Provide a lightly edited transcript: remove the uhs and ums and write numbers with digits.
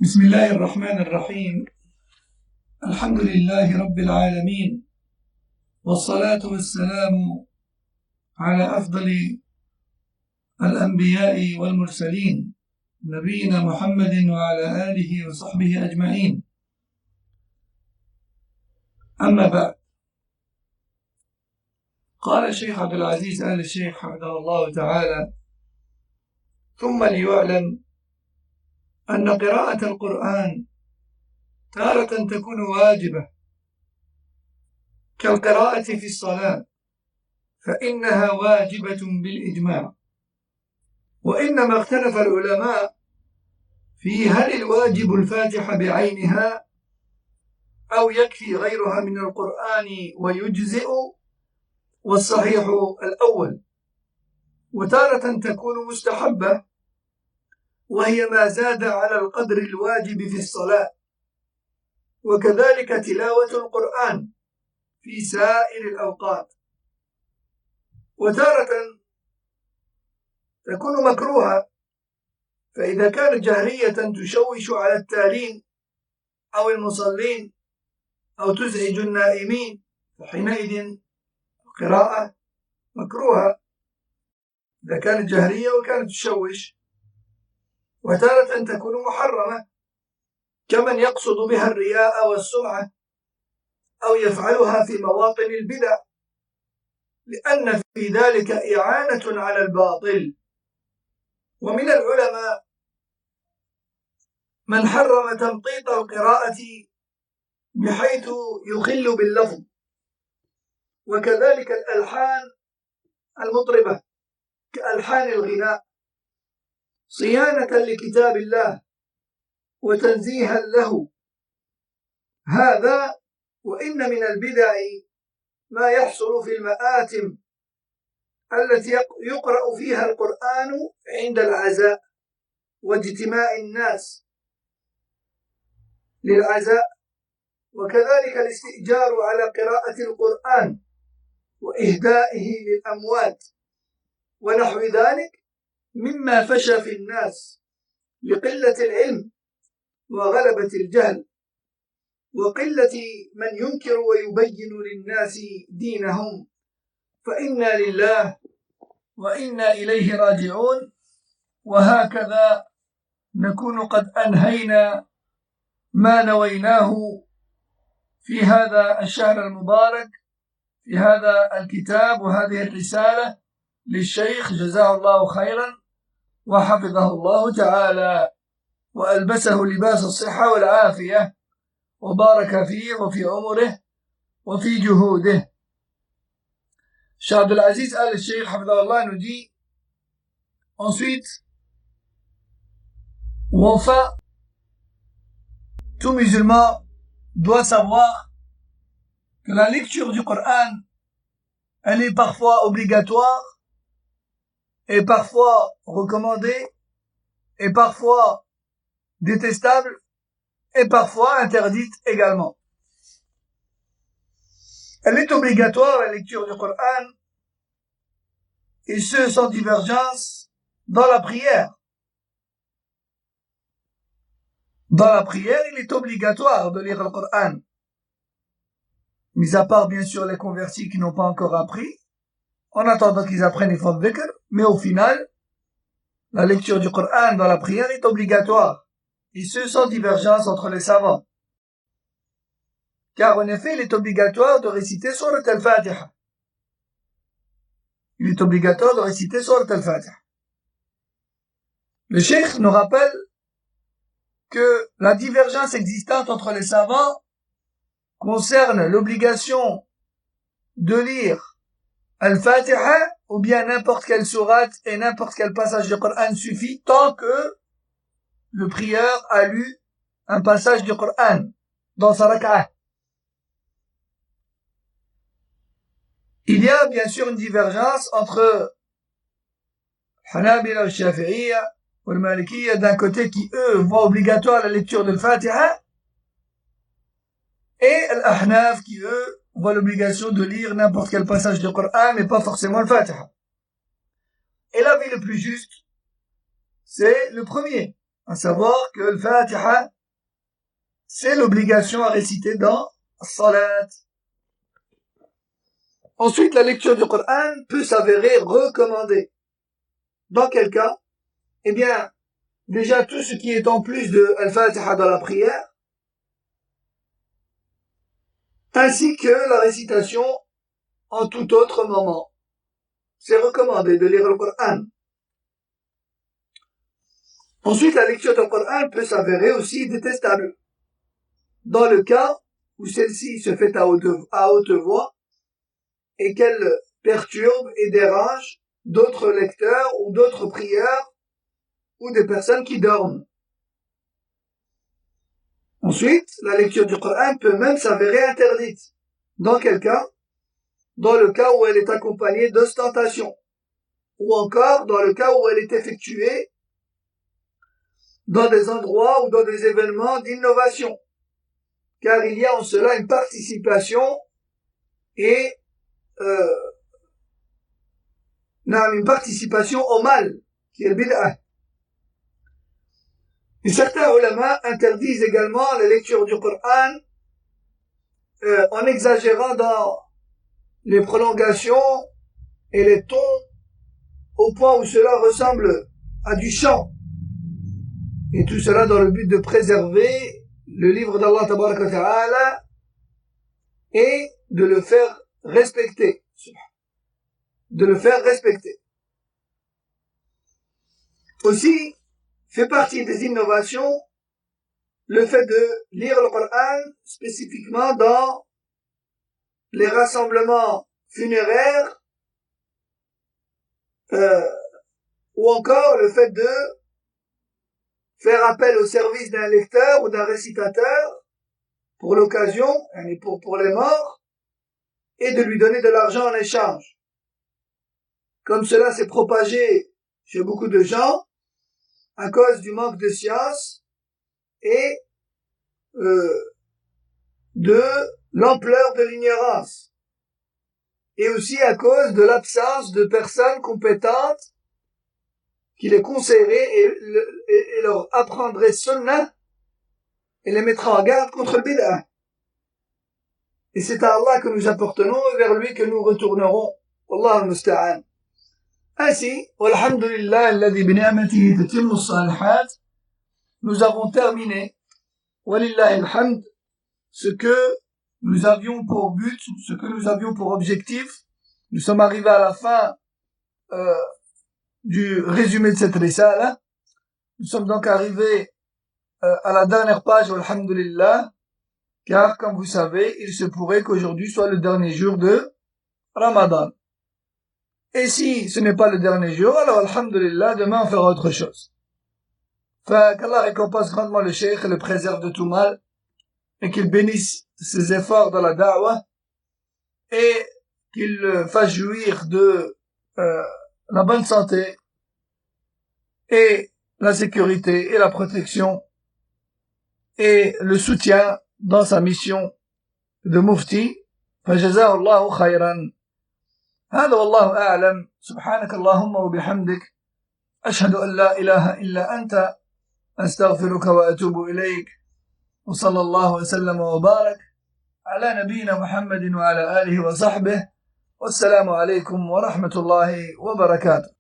بسم الله الرحمن الرحيم. الحمد لله رب العالمين، والصلاة والسلام على أفضل الأنبياء والمرسلين نبينا محمد وعلى آله وصحبه أجمعين. أما بعد، قال الشيخ عبد العزيز آل الشيخ حفظه الله تعالى: ثم ليعلم أن قراءة القرآن تارة تكون واجبة كالقراءة في الصلاة، فإنها واجبة بالإجماع، وإنما اختلف العلماء في هل الواجب الفاتحة بعينها أو يكفي غيرها من القرآن ويجزئ، والصحيح الأول. وتارة تكون مستحبة، وهي ما زاد على القدر الواجب في الصلاة، وكذلك تلاوة القرآن في سائر الأوقات. وتارة تكون مكروهة، فإذا كانت جهرية تشوش على التالين أو المصلين أو تزعج النائمين، فحينئذ القراءة مكروهة إذا كانت جهرية وكانت تشوش. وتارة تكون محرمة، كمن يقصد بها الرياء والسمعة أو يفعلها في مواطن البدع، لأن في ذلك إعانة على الباطل. ومن العلماء من حرم تمطيط القراءة بحيث يخل باللفظ، وكذلك الألحان المطربة كألحان الغناء، صيانة لكتاب الله وتنزيها له. هذا وإن من البدع ما يحصل في المآتم التي يقرأ فيها القرآن عند العزاء واجتماع الناس للعزاء، وكذلك الاستئجار على قراءة القرآن وإهدائه للأموات ونحو ذلك مما فشى في الناس لقلة العلم وغلبة الجهل وقلة من ينكر ويبين للناس دينهم، فإنا لله وإنا إليه راجعون. وهكذا نكون قد أنهينا ما نويناه في هذا الشهر المبارك، في هذا الكتاب وهذه الرسالة للشيخ، جزاه الله خيرا وحفظه الله تعالى وألبسه لباس الصحة والعافية وبارك فيه وفي عمره وفي جهوده. Cheikh Abdelaziz al-Sheikh Hafidahullah nous dit ensuite, ou enfin, tout musulman doit savoir que la lecture du Coran, elle est parfois obligatoire et parfois recommandée et parfois détestable et parfois interdite également. Elle est obligatoire, la lecture du Coran, et ce sans divergence dans la prière. Dans la prière, il est obligatoire de lire le Coran, mis à part bien sûr les convertis qui n'ont pas encore appris, en attendant qu'ils apprennent les formes de dhikr, mais au final, la lecture du Coran dans la prière est obligatoire, et ce sans divergence entre les savants. Car en effet, il est obligatoire de réciter Surat al-Fatiha. Il est obligatoire de réciter Surat al-Fatiha. Le Cheikh nous rappelle que la divergence existante entre les savants concerne l'obligation de lire al-Fatiha ou bien n'importe quelle sourate et n'importe quel passage du Coran suffit tant que le prieur a lu un passage du Coran dans sa rak'ah. Il y a bien sûr une divergence entre Hanabila, Shafi'iyya ou Malikiyya d'un côté qui eux voient obligatoire la lecture de Fatiha, et l'Ahnaf qui eux voient l'obligation de lire n'importe quel passage du Coran mais pas forcément le Fatiha. Et l'avis le plus juste, c'est le premier, à savoir que le Fatiha, c'est l'obligation à réciter dans Salat. Ensuite, la lecture du Coran peut s'avérer recommandée. Dans quel cas? Eh bien, déjà tout ce qui est en plus de Al-Fatiha dans la prière, ainsi que la récitation en tout autre moment. C'est recommandé de lire le Coran. Ensuite, la lecture du Coran peut s'avérer aussi détestable. Dans le cas où celle-ci se fait à haute voix et qu'elle perturbe et dérange d'autres lecteurs ou d'autres prieurs ou des personnes qui dorment. Ensuite, la lecture du Coran peut même s'avérer interdite. Dans quel cas? Dans le cas où elle est accompagnée d'ostentation, ou encore dans le cas où elle est effectuée dans des endroits ou dans des événements d'innovation, car il y a en cela une participation et une participation au mal, qui est le bid'ah. Et certains ulama interdisent également la lecture du Coran en exagérant dans les prolongations et les tons au point où cela ressemble à du chant. Et tout cela dans le but de préserver le livre d'Allah Tabaraka wa Ta'ala et de le faire respecter. Aussi, fait partie des innovations le fait de lire le Coran spécifiquement dans les rassemblements funéraires ou encore le fait de faire appel au service d'un lecteur ou d'un récitateur pour l'occasion, pour les morts, et de lui donner de l'argent en échange. Comme cela s'est propagé chez beaucoup de gens à cause du manque de science et de l'ampleur de l'ignorance, et aussi à cause de l'absence de personnes compétentes qui les conseilleraient et leur apprendraient sunnah et les mettra en garde contre le bid'ah. Et c'est à Allah que nous appartenons et vers lui que nous retournerons. Wallahu al-musta'an. Ainsi, walhamdulillah alladhi bi ni'matihi tatimmu as-salihat, nous avons terminé, walillahi alhamd, ce que nous avions pour but, ce que nous avions pour objectif. Nous sommes arrivés à la fin du résumé de cette risala. Nous sommes donc arrivés à la dernière page, alhamdulillah, car comme vous savez, il se pourrait qu'aujourd'hui soit le dernier jour de Ramadan. Et si ce n'est pas le dernier jour, alors alhamdulillah, demain on fera autre chose. Qu'Allah récompense grandement le cheikh et le préserve de tout mal, et qu'il bénisse ses efforts dans la da'wah, et qu'il fasse jouir de la bonne santé, et la sécurité, et la protection, et le soutien dans sa mission de mufti. فجزاه الله خيرا. هذا والله أعلم. سبحانك اللهم وبحمدك أشهد أن لا إله إلا أنت أستغفرك وأتوب إليك وصلى الله وسلم وبارك على نبينا محمد وعلى آله وصحبه والسلام عليكم ورحمة الله وبركاته.